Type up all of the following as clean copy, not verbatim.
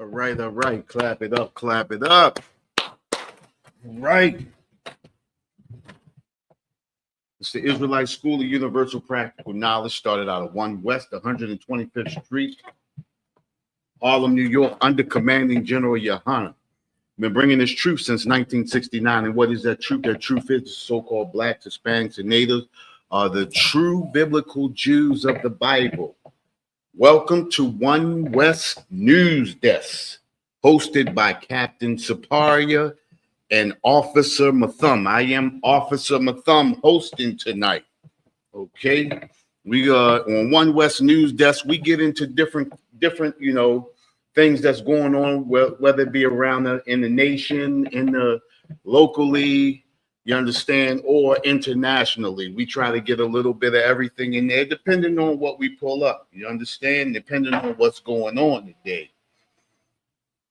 all right. Clap it up, clap it up. Right. It's the Israelite School of Universal Practical Knowledge, started out of 1 West 125th Street, Harlem, New York, under commanding General Yohana. Been bringing this truth since 1969. And what is that truth? That truth is so-called blacks, Hispanics, and natives are the true biblical Jews of the Bible. Welcome to 1 West News Desk, hosted by Captain Saparia and Officer Mathum. I am Officer Mathum hosting tonight. Okay, we on 1 West News Desk. We get into different things that's going on, whether it be around in the nation, in the locally, you understand, or internationally. We try to get a little bit of everything in there, depending on what we pull up. You understand, depending on what's going on today.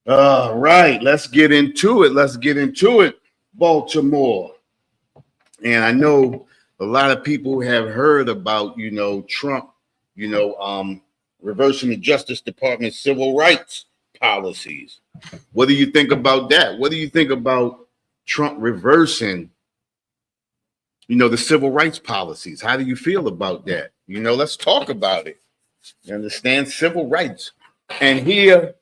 All right, let's get into it. Baltimore. And I know a lot of people have heard about, Trump, reversing the Justice Department's civil rights policies. What do you think about that? What do you think about Trump reversing, the civil rights policies? How do you feel about that? Let's talk about it. You understand? Civil rights. And here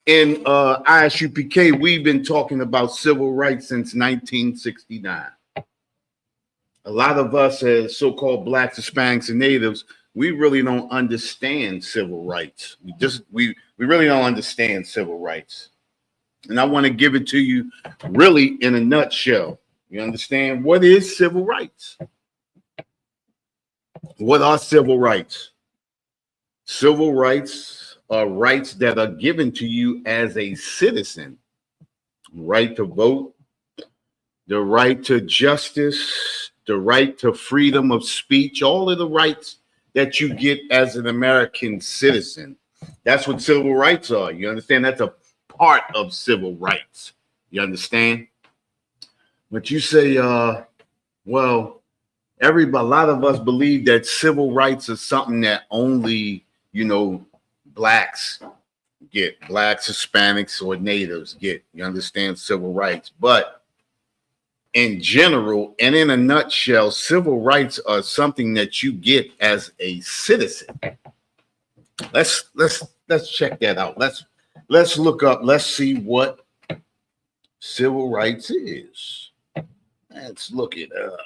in ISUPK, we've been talking about civil rights since 1969. A lot of us as so-called blacks, Hispanics, and natives, we really don't understand civil rights. We really don't understand civil rights. And I want to give it to you really in a nutshell. You understand? What is civil rights? What are civil rights? Civil rights are rights that are given to you as a citizen. Right to vote, the right to justice, the right to freedom of speech, all of the rights that you get as an American citizen. That's what civil rights are. You understand? That's a part of civil rights. You understand? But you say, a lot of us believe that civil rights is something that only, blacks get, blacks, Hispanics, or natives get. You understand civil rights. But in general and in a nutshell, civil rights are something that you get as a citizen. Let's check that out. Let's look up. Let's see what civil rights is. Let's look it up.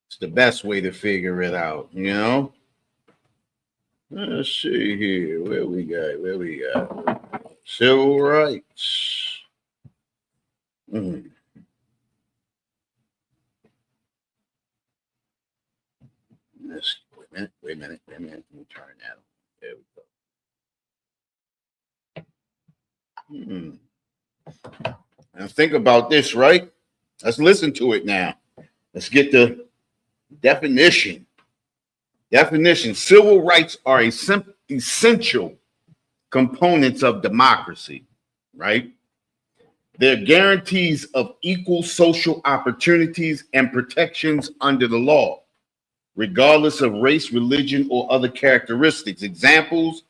It's the best way to figure it out, Let's see here. Where we got? Civil rights. Wait a minute. Let me turn that on. There we go. Now think about this, right? Let's listen to it now. Let's get the definition. Civil rights are essential components of democracy, right? They're guarantees of equal social opportunities and protections under the law, regardless of race, religion, or other characteristics. Examples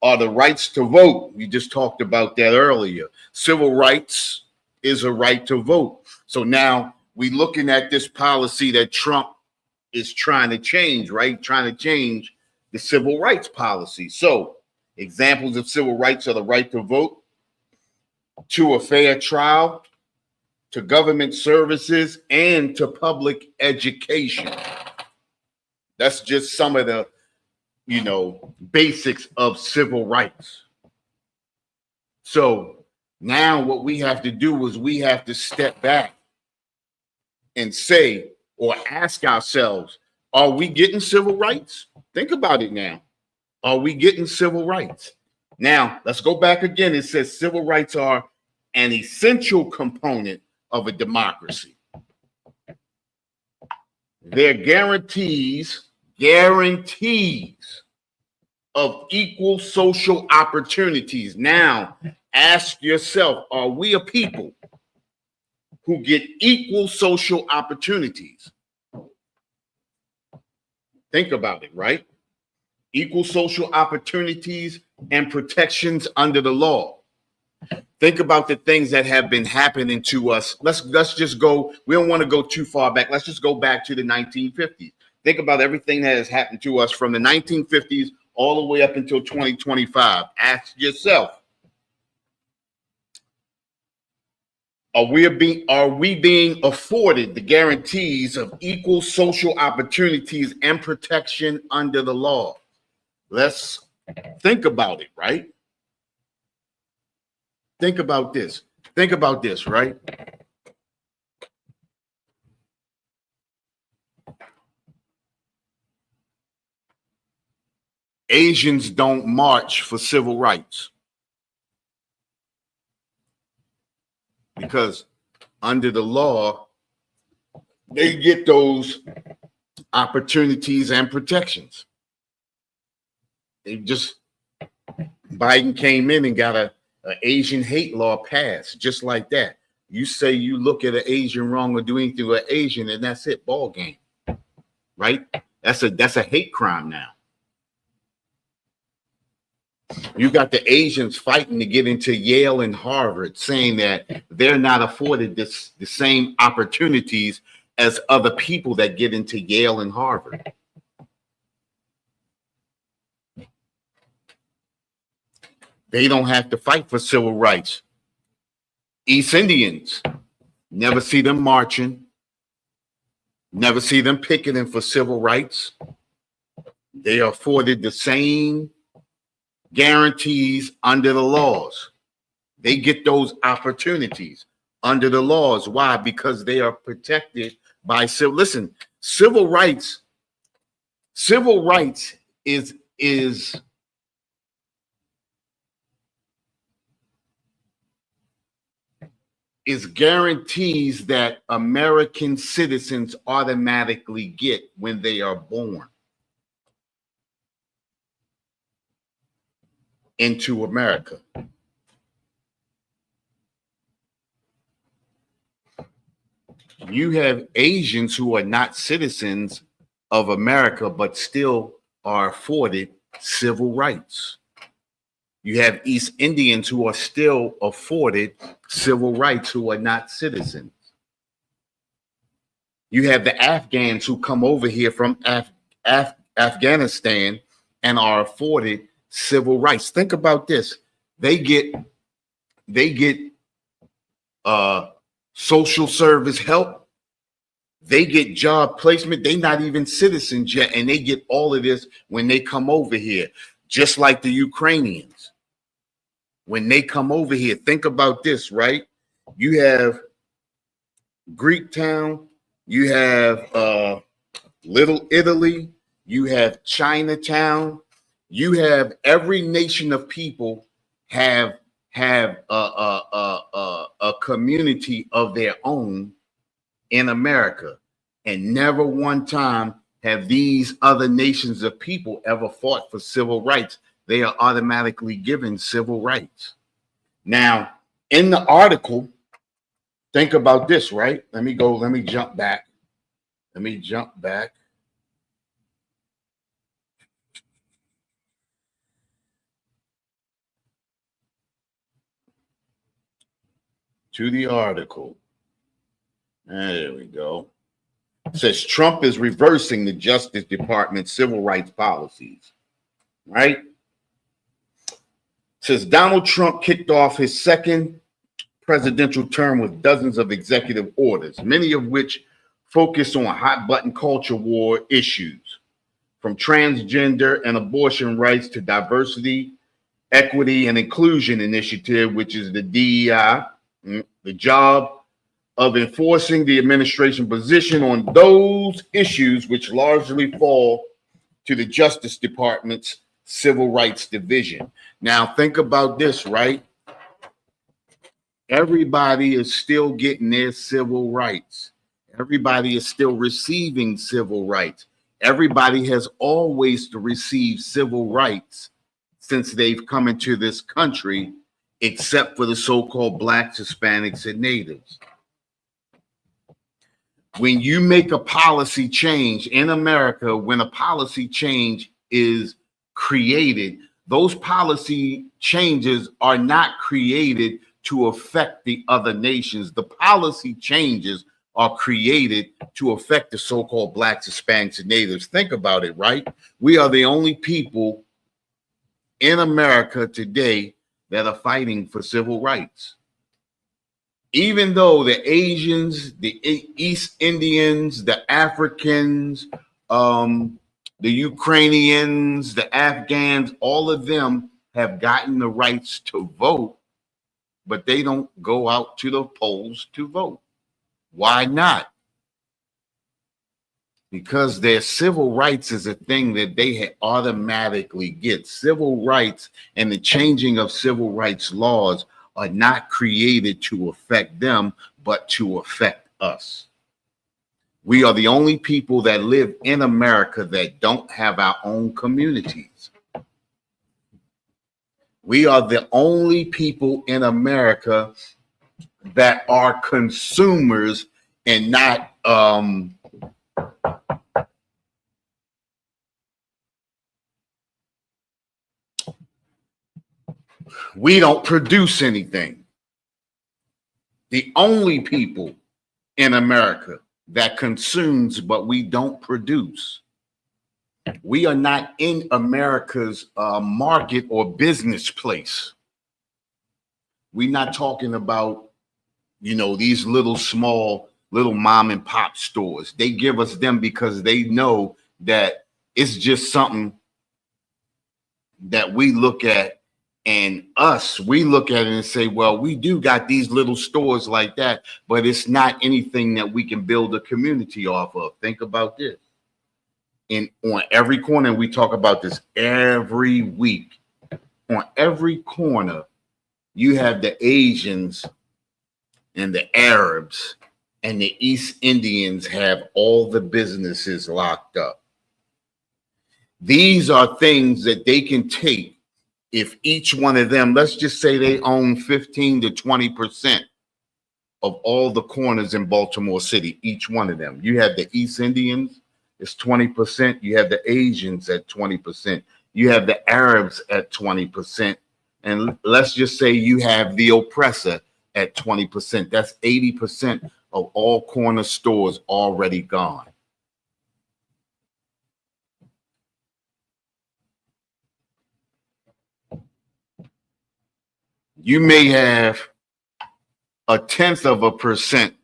are the rights to vote. We just talked about that earlier. Civil rights is a right to vote. So now we're looking at this policy that Trump is trying to change, right? Trying to change the civil rights policy. So examples of civil rights are the right to vote, to a fair trial, to government services, and to public education. That's just some of the, basics of civil rights. So now what we have to do is we have to step back and say, or ask ourselves, are we getting civil rights? Think about it now. Are we getting civil rights? Now, let's go back again. It says civil rights are an essential component of a democracy. They're guarantees of equal social opportunities. Now, ask yourself, are we a people who get equal social opportunities? Think about it, right? Equal social opportunities and protections under the law. Think about the things that have been happening to us. Let's just go. We don't want to go too far back. Let's just go back to the 1950s. Think about everything that has happened to us from the 1950s all the way up until 2025. Ask yourself, are we being afforded the guarantees of equal social opportunities and protection under the law? Let's think about it, right? Think about this. Think about this, right? Asians don't march for civil rights because under the law, they get those opportunities and protections. Biden came in and got an Asian hate law passed just like that. You say you look at an Asian wrong or do anything with an Asian, and that's it, ball game, right? That's a hate crime now. You got the Asians fighting to get into Yale and Harvard, saying that they're not afforded the same opportunities as other people that get into Yale and Harvard. They don't have to fight for civil rights. East Indians, never see them marching, never see them picketing for civil rights. They are afforded the same guarantees under the laws. They get those opportunities under the laws. Why? Because they are protected by civil. Listen, civil rights is guarantees that American citizens automatically get when they are born into America. You have Asians who are not citizens of America, but still are afforded civil rights. You have East Indians who are still afforded civil rights who are not citizens. You have the Afghans who come over here from Afghanistan and are afforded civil rights. Think about this. They get social service help. They get job placement. They're not even citizens yet, and they get all of this when they come over here, just like the Ukrainians. When they come over here, think about this, right? You have Greektown, you have Little Italy, you have Chinatown, you have every nation of people have a community of their own in America, and never one time have these other nations of people ever fought for civil rights. They are automatically given civil rights. Now, in the article, think about this, right? Let me jump back. To the article. There we go. It says Trump is reversing the Justice Department's civil rights policies, right? It says Donald Trump kicked off his second presidential term with dozens of executive orders, many of which focus on hot button culture war issues, from transgender and abortion rights to diversity, equity, and inclusion initiative, which is the DEI, the job of enforcing the administration position on those issues which largely fall to the Justice Department's Civil Rights Division. Now, think about this, right? Everybody is still getting their civil rights. Everybody is still receiving civil rights. Everybody has always received civil rights since they've come into this country, except for the so-called Blacks, Hispanics, and Natives. When you make a policy change in America, when a policy change is created, Those policy changes are not created to affect the other nations. The policy changes are created to affect the so-called blacks, Hispanics, and natives. Think about it, right? We are the only people in America today that are fighting for civil rights. Even though the Asians, the East Indians, the Africans, the Ukrainians, the Afghans, all of them have gotten the rights to vote, but they don't go out to the polls to vote. Why not? Because their civil rights is a thing that they automatically get. Civil rights and the changing of civil rights laws are not created to affect them, but to affect us. We are the only people that live in America that don't have our own communities. We are the only people in America that are consumers and not we don't produce anything. The only people in America that consumes, but we don't produce. We are not in America's market or business place. We're not talking about, you know, these little small, little mom and pop stores. They give us them because they know that it's just something that we look at. And we look at it and say, well, we do got these little stores like that, but it's not anything that we can build a community off of. Think about this. On every corner, we talk about this every week. On every corner, you have the Asians and the Arabs and the East Indians have all the businesses locked up. These are things that they can take. If each one of them, let's just say they own 15 to 20% of all the corners in Baltimore City, each one of them. You have the East Indians, it's 20%. You have the Asians at 20%. You have the Arabs at 20%. And let's just say you have the oppressor at 20%. That's 80% of all corner stores already gone. You may have 0.1%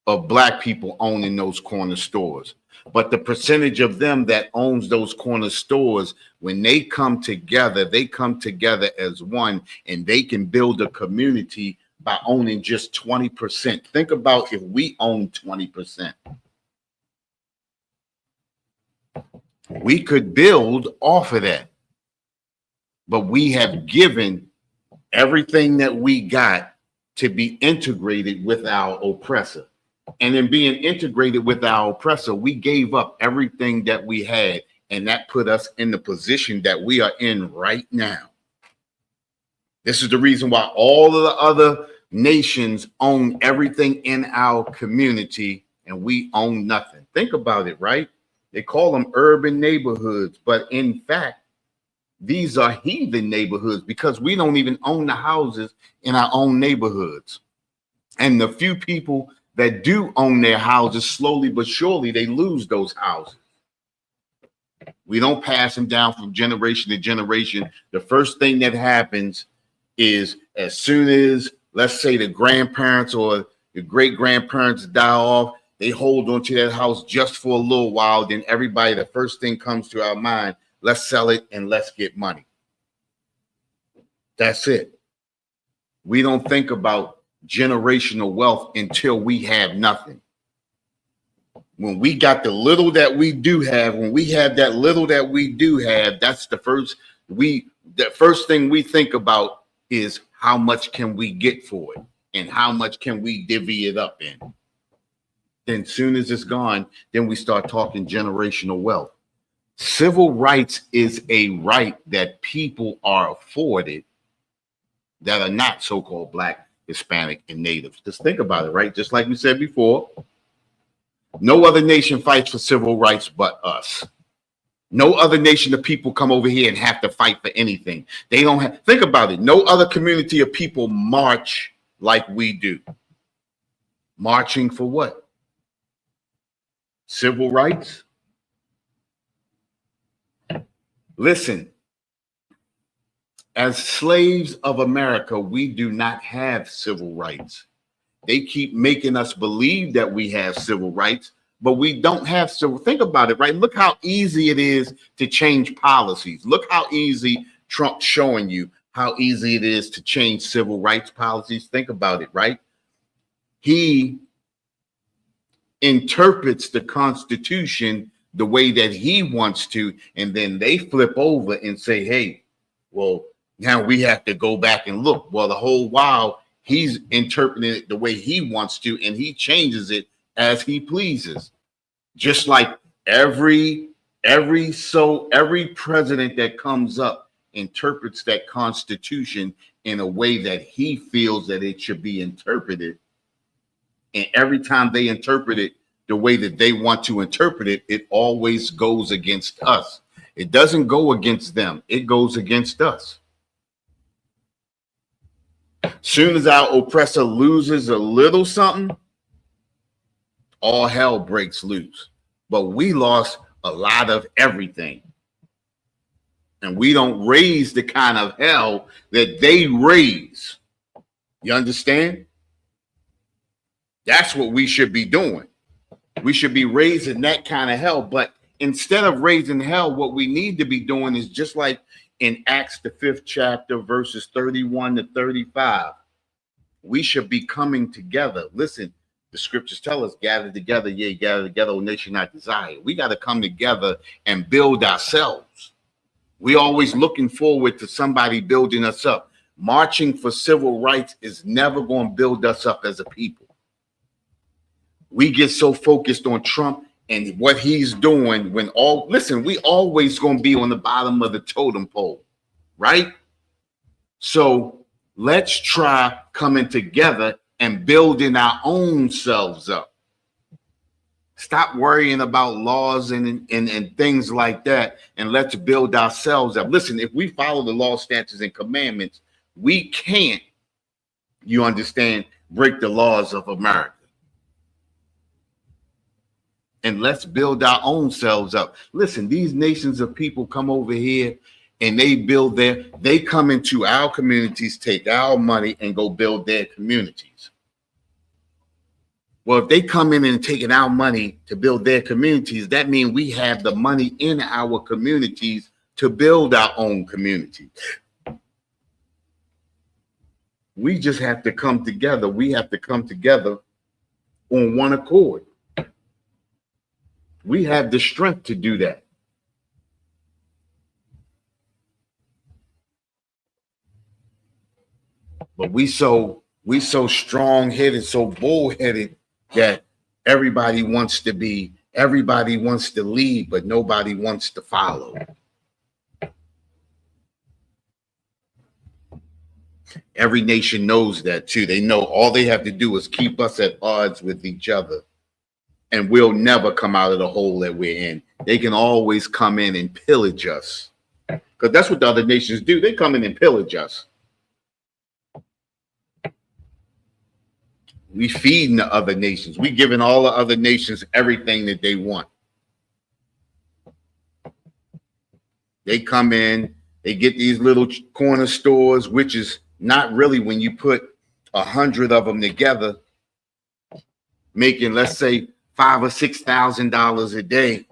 of black people owning those corner stores, but the percentage of them that owns those corner stores, when they come together as one, and they can build a community by owning just 20%. Think about if we own 20%. We could build off of that, but we have given everything that we got to be integrated with our oppressor. And in being integrated with our oppressor, we gave up everything that we had, and that put us in the position that we are in right now. This is the reason why all of the other nations own everything in our community, and we own nothing. Think about it, right? They call them urban neighborhoods, but in fact, these are heathen neighborhoods because we don't even own the houses in our own neighborhoods. And the few people that do own their houses, slowly but surely, they lose those houses. We don't pass them down from generation to generation. The first thing that happens is as soon as, let's say, the grandparents or the great-grandparents die off, they hold on to that house just for a little while. Then everybody, the first thing comes to our mind, let's sell it and let's get money. That's it. We don't think about generational wealth until we have nothing. When we got the little that we do have, when we have that little that we do have, that's the first thing we think about is how much can we get for it and how much can we divvy it up in. Then soon as it's gone, then we start talking generational wealth. Civil rights is a right that people are afforded that are not so-called black, Hispanic, and natives. Just think about it, right? Just like we said before, no other nation fights for civil rights but us. No other nation of people come over here and have to fight for anything. They don't have, think about it. No other community of people march like we do. Marching for what? Civil rights? Listen, as slaves of America, we do not have civil rights. They keep making us believe that we have civil rights, but we don't have civil. Think about it, right? Look how easy it is to change policies. Look how easy Trump's showing you how easy it is to change civil rights policies. Think about it, right? He interprets the Constitution the way that he wants to, and then they flip over and say, hey, well, now we have to go back and look. Well, the whole while he's interpreting it the way he wants to, and he changes it as he pleases. Just like every president that comes up interprets that Constitution in a way that he feels that it should be interpreted. And every time they interpret it the way that they want to interpret it, it always goes against us. It doesn't go against them. It goes against us. Soon as our oppressor loses a little something, all hell breaks loose. But we lost a lot of everything. And we don't raise the kind of hell that they raise. You understand? That's what we should be doing. We should be raising that kind of hell. But instead of raising hell, what we need to be doing is just like in Acts, the 5th chapter, verses 31 to 35. We should be coming together. Listen, the scriptures tell us, gather together, yea, gather together, O nation not desire. We got to come together and build ourselves. We always looking forward to somebody building us up. Marching for civil rights is never going to build us up as a people. We get so focused on Trump and what he's doing when we always going to be on the bottom of the totem pole, right? So let's try coming together and building our own selves up. Stop worrying about laws and things like that, and let's build ourselves up. Listen, if we follow the law, statutes, and commandments, we can't, you understand, break the laws of America. And let's build our own selves up. Listen, these nations of people come over here and they come into our communities, take our money and go build their communities. Well, if they come in and taking our money to build their communities, that means we have the money in our communities to build our own community. We just have to come together. We have to come together on one accord. We have the strength to do that. But we so strong-headed, so bull-headed that everybody wants to lead, but nobody wants to follow. Every nation knows that too. They know all they have to do is keep us at odds with each other, and we'll never come out of the hole that we're in. They can always come in and pillage us, because that's what the other nations do. They come in and pillage us. We feeding the other nations. We giving all the other nations everything that they want. They come in, they get these little corner stores, which is not really, when you put 100 of them together, making, let's say, $5,000 or $6,000 a day,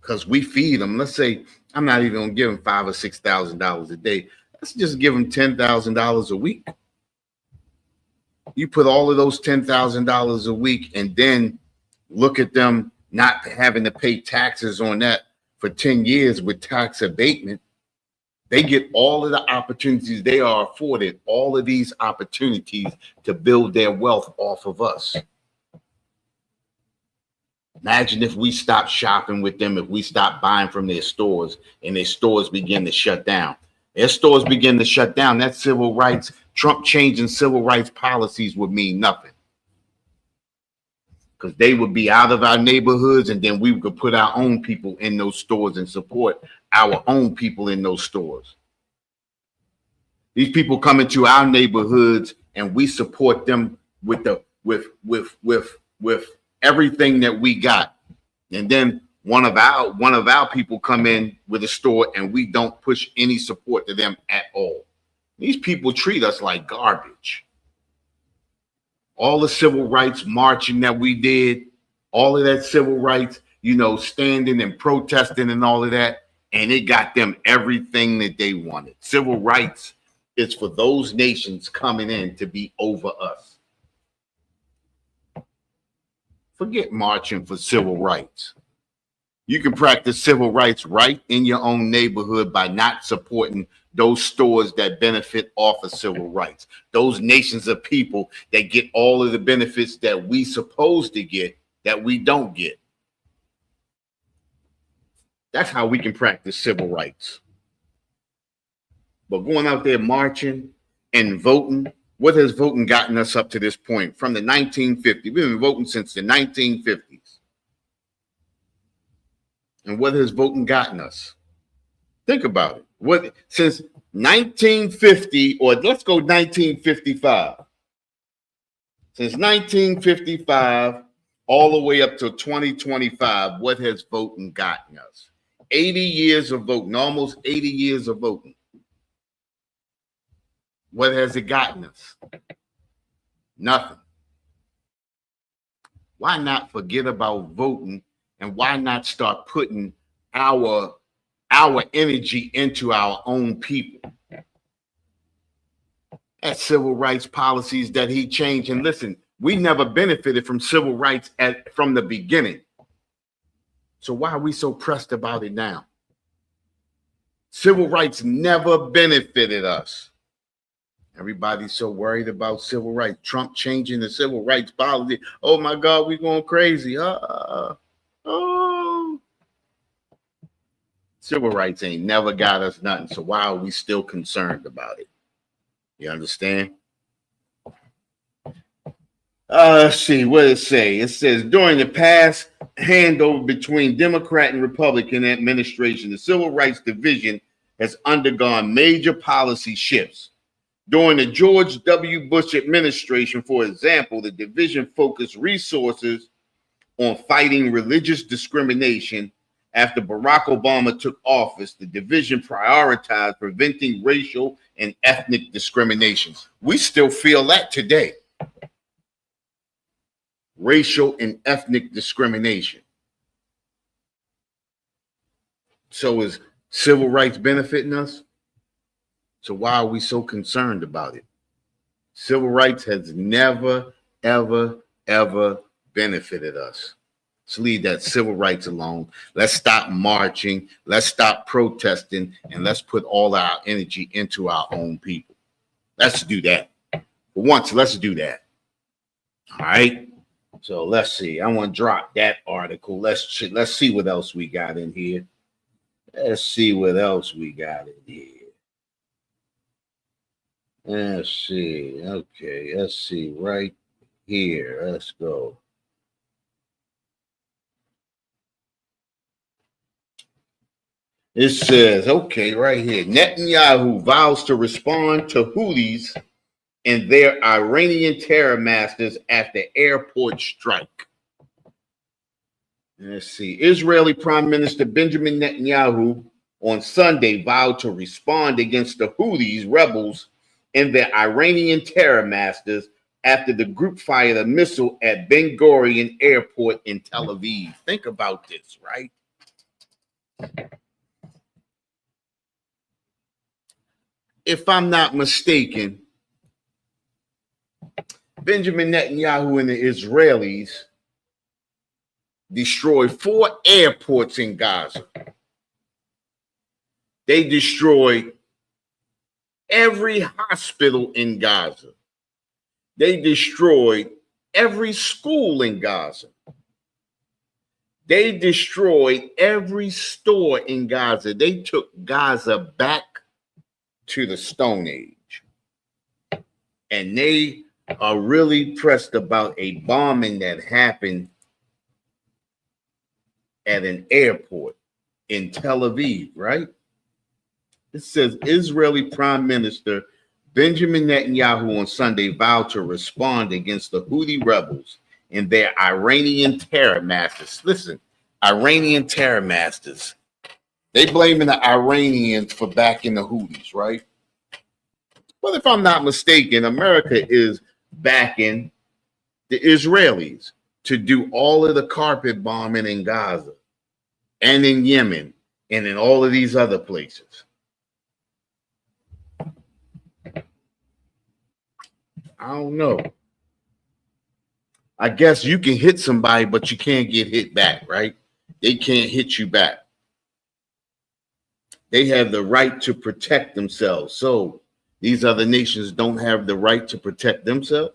because we feed them. Let's say I'm not even gonna give them $5,000 or $6,000 a day. Let's just give them $10,000 a week. You put all of those $10,000 a week, and then look at them not having to pay taxes on that for 10 years with tax abatement. They get all of the opportunities. They are afforded all of these opportunities to build their wealth off of us. Imagine if we stop shopping with them, if we stop buying from their stores, and their stores begin to shut down. Their stores begin to shut down. That civil rights, Trump changing civil rights policies would mean nothing. because they would be out of our neighborhoods, and then we could put our own people in those stores and support our own people in those stores. These people come into our neighborhoods, and we support them with everything that we got. And then one of our people come in with a store, and we don't push any support to them at all. These people treat us like garbage. All the civil rights marching that we did, all of that civil rights, standing and protesting and all of that, and it got them everything that they wanted. Civil rights is for those nations coming in to be over us. Forget marching for civil rights. You can practice civil rights right in your own neighborhood by not supporting those stores that benefit off of civil rights. Those nations of people that get all of the benefits that we supposed to get that we don't get. That's how we can practice civil rights. But going out there marching and voting, what has voting gotten us up to this point? From the 1950s, we've been voting since the 1950s. And what has voting gotten us? Think about it. What since 1950, or let's go 1955. Since 1955 all the way up to 2025, what has voting gotten us? 80 years of voting, almost 80 years of voting. What has it gotten us? Nothing. Why not forget about voting, and why not start putting our energy into our own people? That's civil rights policies that he changed. And listen, we never benefited from civil rights from the beginning. So why are we so pressed about it now? Civil rights never benefited us. Everybody's so worried about civil rights. Trump changing the civil rights policy. Oh my God, we're going crazy. Civil rights ain't never got us nothing. So why are we still concerned about it? You understand? Let's see what it say. It says during the past handover between Democrat and Republican administration, the Civil Rights Division has undergone major policy shifts. During the George W. Bush administration, for example, the division focused resources on fighting religious discrimination. After Barack Obama took office, the division prioritized preventing racial and ethnic discrimination. We still feel that today. Racial and ethnic discrimination. So is civil rights benefiting us? So why are we so concerned about it? Civil rights has never, ever, ever benefited us. Let's leave that civil rights alone. Let's stop marching. Let's stop protesting. And let's put all our energy into our own people. Let's do that. For once, let's do that. All right. So let's see. I want to drop that article. Let's see what else we got in here. Let's see what else we got in here. Let's see. Okay, let's see right here. Let's go. It says, okay, right here. Netanyahu vows to respond to Houthis and their Iranian terror masters after airport strike. Let's see. Israeli Prime Minister Benjamin Netanyahu on Sunday vowed to respond against the Houthis rebels and their Iranian terror masters after the group fired a missile at Ben Gurion Airport in Tel Aviv. Think about this, right? If I'm not mistaken, Benjamin Netanyahu and the Israelis destroyed 4 airports in Gaza. They destroyed every hospital in Gaza. They destroyed every school in Gaza. They destroyed every store in Gaza. They took Gaza back to the Stone Age. And they are really pressed about a bombing that happened at an airport in Tel Aviv, right? It says Israeli Prime Minister Benjamin Netanyahu on Sunday vowed to respond against the Houthi rebels and their Iranian terror masters. Listen, Iranian terror masters. They blaming the Iranians for backing the Houthis, right? Well, if I'm not mistaken, America is backing the Israelis to do all of the carpet bombing in Gaza and in Yemen and in all of these other places. I don't know. I guess you can hit somebody, but you can't get hit back, right? They can't hit you back. They have the right to protect themselves. So these other nations don't have the right to protect themselves.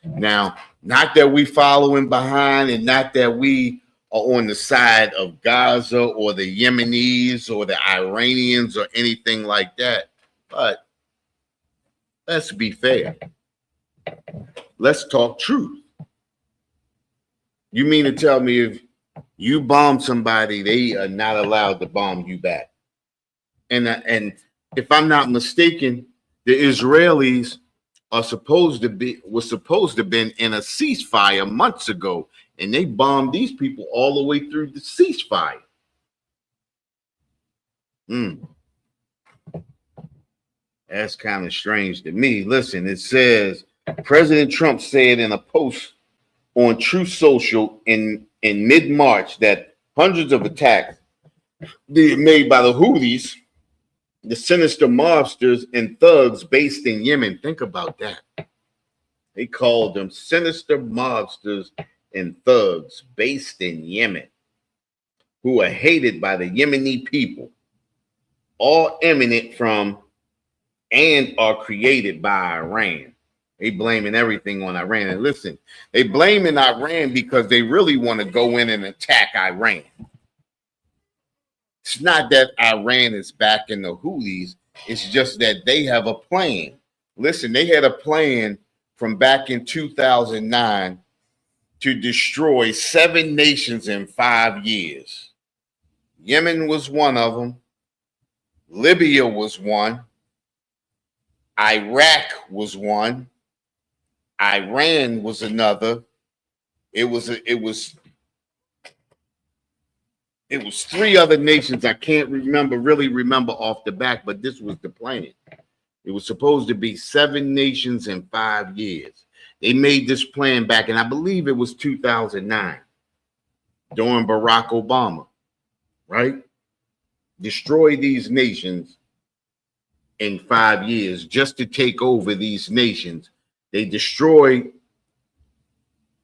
Now, not that we following behind and not that we are on the side of Gaza or the Yemenis or the Iranians or anything like that, but let's be fair. Let's talk truth. You mean to tell me if you bomb somebody, they are not allowed to bomb you back? And if I'm not mistaken, the Israelis was supposed to have been in a ceasefire months ago, and they bombed these people all the way through the ceasefire. That's kind of strange to me. Listen, it says President Trump said in a post on Truth Social in mid-March that hundreds of attacks made by the Houthis, the sinister mobsters and thugs based in Yemen. Think about that. They called them sinister mobsters and thugs based in Yemen, who are hated by the Yemeni people, all eminent from and are created by Iran. They blaming everything on Iran. And listen, they blaming Iran because they really want to go in and attack Iran. It's not that Iran is backing the Houthis. It's just that they have a plan. Listen, they had a plan from back in 2009 to destroy 7 nations in 5 years. Yemen was one of them. Libya was one. Iraq was one. Iran was another. It was 3 other nations I can't really remember off the back, but this was the plan. It was supposed to be 7 nations in 5 years. They made this plan back, and I believe it was 2009 during Barack Obama, right? Destroy these nations in 5 years just to take over these nations. They destroyed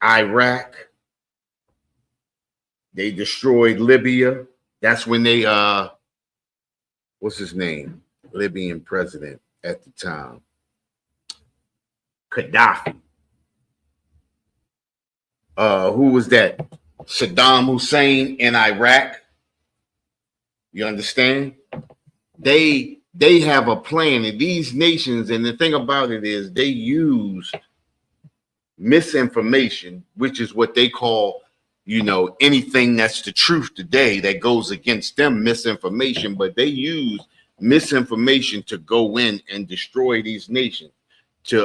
Iraq. They destroyed Libya. That's when they, what's his name? Libyan president at the time. Gaddafi. Who was that? Saddam Hussein in Iraq. You understand? They have a plan, and these nations, and the thing about it is they use misinformation, which is what they call, anything that's the truth today that goes against them, misinformation, but they use misinformation to go in and destroy these nations, to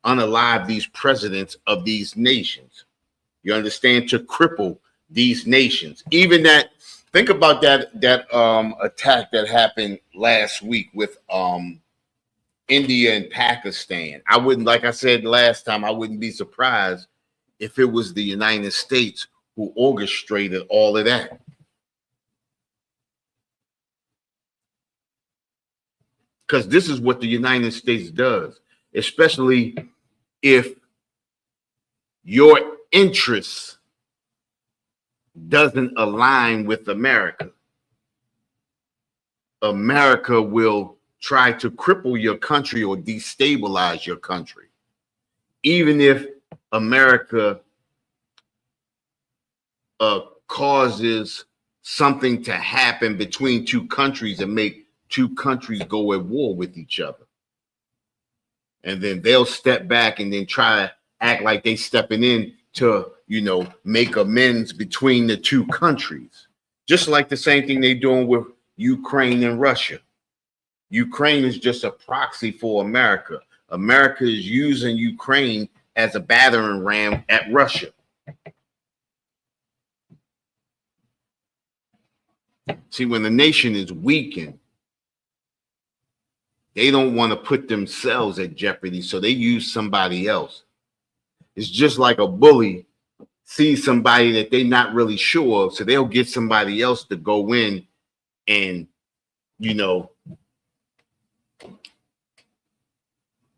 unalive these presidents of these nations. You understand? To cripple these nations. Even that. Think about that attack that happened last week with India and Pakistan. I wouldn't, like I said last time, I wouldn't be surprised if it was the United States who orchestrated all of that. Because this is what the United States does, especially if your interests doesn't align with America. America will try to cripple your country or destabilize your country. Even if America causes something to happen between 2 countries and make 2 countries go at war with each other. And then they'll step back and then try to act like they stepping in to, make amends between the two countries. Just like the same thing they're doing with Ukraine and Russia. Ukraine is just a proxy for America. America is using Ukraine as a battering ram at Russia. See, when the nation is weakened, they don't want to put themselves at jeopardy, so they use somebody else. It's just like a bully sees somebody that they're not really sure of, so they'll get somebody else to go in and,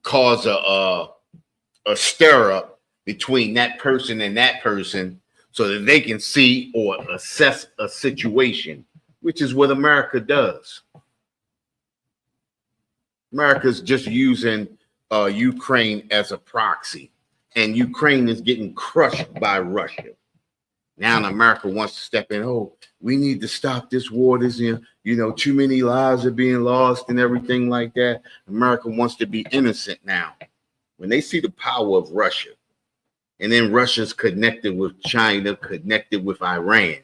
cause a stir up between that person and that person so that they can see or assess a situation, which is what America does. America's just using Ukraine as a proxy, and Ukraine is getting crushed by Russia. Now America wants to step in. Oh, we need to stop this war. This, too many lives are being lost and everything like that. America wants to be innocent now. When they see the power of Russia, and then Russia's connected with China, connected with Iran.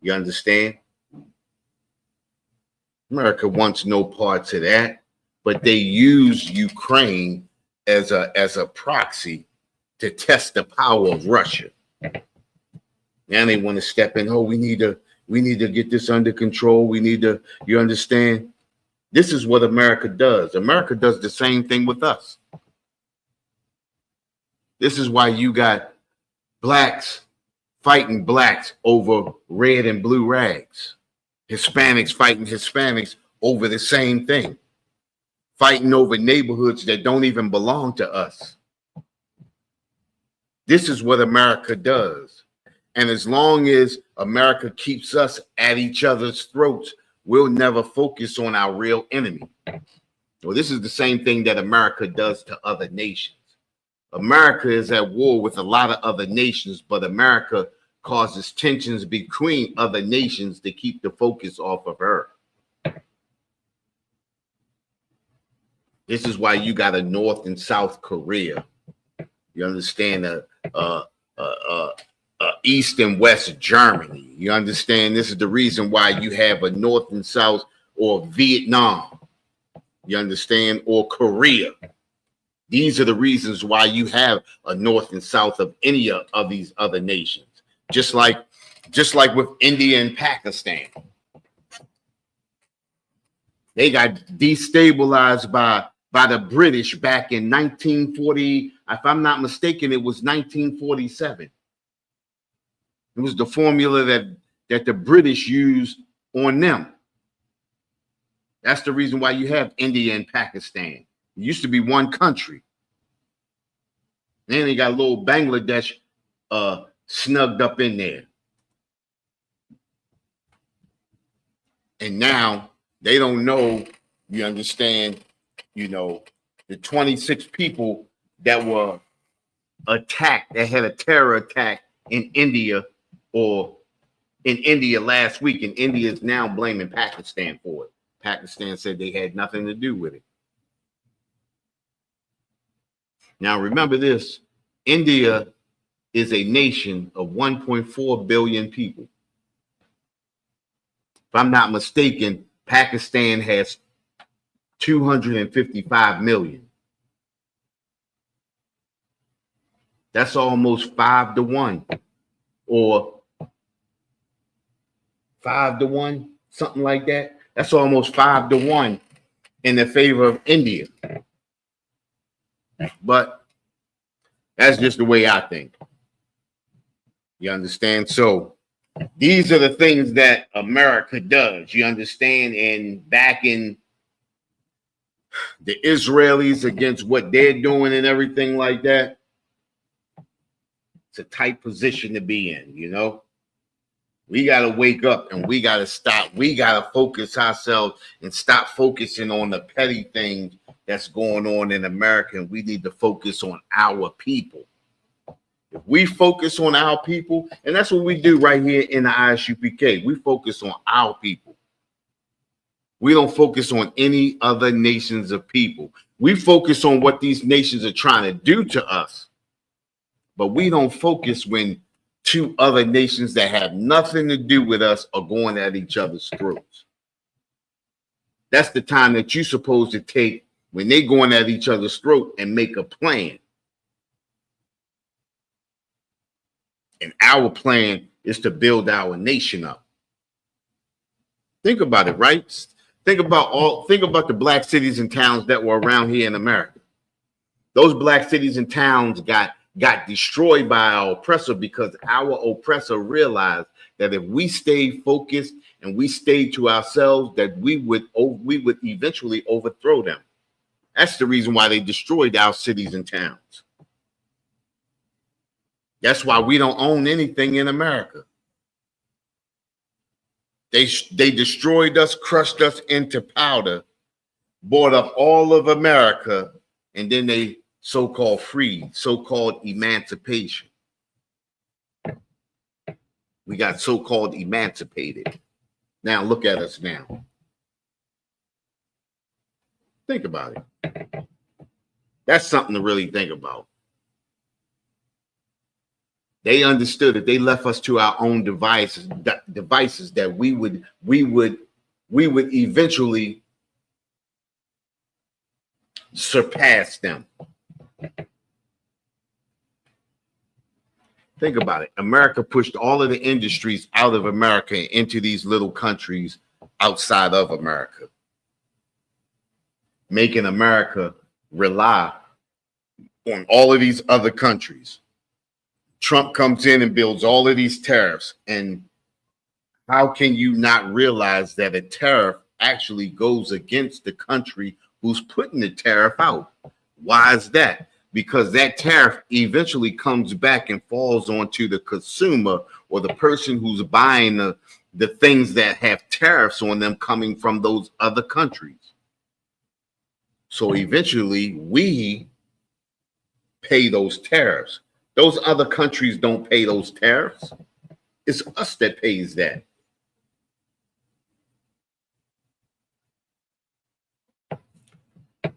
You understand? America wants no parts of that, but they use Ukraine as a proxy to test the power of Russia. Now they want to step in. Oh, we need to get this under control. We need to, you understand? This is what America does. America does the same thing with us. This is why you got blacks fighting blacks over red and blue rags. Hispanics fighting Hispanics over the same thing. Fighting over neighborhoods that don't even belong to us. This is what America does. And as long as America keeps us at each other's throats, we'll never focus on our real enemy. Well, this is the same thing that America does to other nations. America is at war with a lot of other nations, but America causes tensions between other nations to keep the focus off of her. This is why you got a North and South Korea. You understand? East and West Germany. You understand? This is the reason why you have a North and South, or Vietnam. You understand? Or Korea. These are the reasons why you have a North and South of any of these other nations. Just like with India and Pakistan. They got destabilized by the British back in 1940. If I'm not mistaken, it was 1947. It was the formula that the British used on them. That's the reason why you have India and Pakistan. It used to be one country. Then they got a little Bangladesh snugged up in there. And now they don't know, you understand, the 26 people that were attacked, that had a terror attack in India last week, and India is now blaming Pakistan for it. Pakistan said they had nothing to do with it. Now, remember this, India is a nation of 1.4 billion people. If I'm not mistaken, Pakistan has 255 million. That's almost 5 to 1, or 5 to 1, something like that. That's almost 5 to 1 in the favor of India. But that's just the way I think. You understand? So these are the things that America does. You understand? And backing the Israelis against what they're doing and everything like that. It's a tight position to be in, We got to wake up and we got to stop. We got to focus ourselves and stop focusing on the petty things that's going on in America. And we need to focus on our people. If we focus on our people, and that's what we do right here in the ISUPK, we focus on our people. We don't focus on any other nations of people. We focus on what these nations are trying to do to us. But we don't focus when two other nations that have nothing to do with us are going at each other's throats. That's the time that you're supposed to take when they're going at each other's throat and make a plan. And our plan is to build our nation up. Think about it, right? Think about the black cities and towns that were around here in America. Those black cities and towns got destroyed by our oppressor because our oppressor realized that if we stayed focused and we stayed to ourselves, that we would eventually overthrow them. That's the reason why they destroyed our cities and towns. That's why we don't own anything in America. They destroyed us, crushed us into powder, bought up all of America, and then they so-called freed, so-called emancipation. We got so-called emancipated. Now look at us now. Think about it. That's something to really think about. They understood that they left us to our own devices that we would eventually surpass them. Think about it. America pushed all of the industries out of America into these little countries outside of America, making America rely on all of these other countries. Trump comes in and builds all of these tariffs. And how can you not realize that a tariff actually goes against the country who's putting the tariff out? Why is that? Because that tariff eventually comes back and falls onto the consumer or the person who's buying the things that have tariffs on them coming from those other countries. So eventually we pay those tariffs. Those other countries don't pay those tariffs. It's us that pays that. The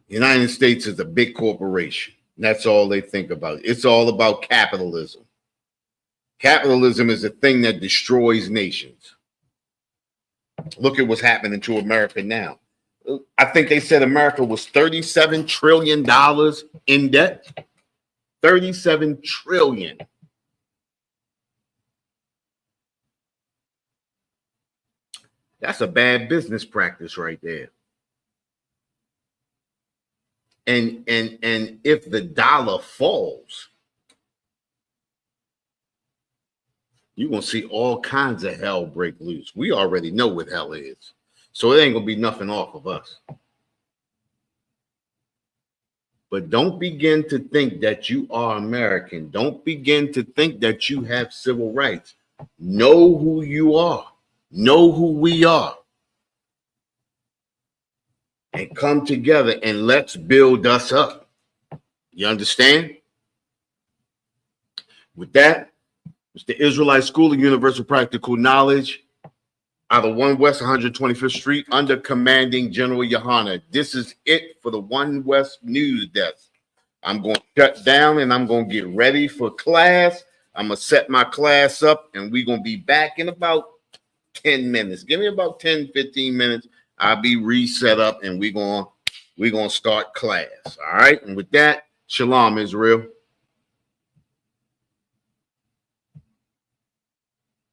United States is a big corporation. That's all they think about. It's all about capitalism. Capitalism is a thing that destroys nations. Look at what's happening to America now. I think they said America was $37 trillion in debt. 37 trillion. That's a bad business practice right there. And if the dollar falls, you're going to see all kinds of hell break loose. We already know what hell is. So it ain't going to be nothing off of us. But don't begin to think that you are American. Don't begin to think that you have civil rights. Know who you are. Know who we are. And come together and let's build us up. You understand? With that, it's the Israelite School of Universal Practical Knowledge out of 1 West 125th Street under commanding General Yohana. This is it for the 1 West News Desk. I'm going to shut down and I'm going to get ready for class. I'm going to set my class up and we're going to be back in about 10 minutes. Give me about 10, 15 minutes. I'll be reset up and we're going to start class. All right. And with that, Shalom, Israel.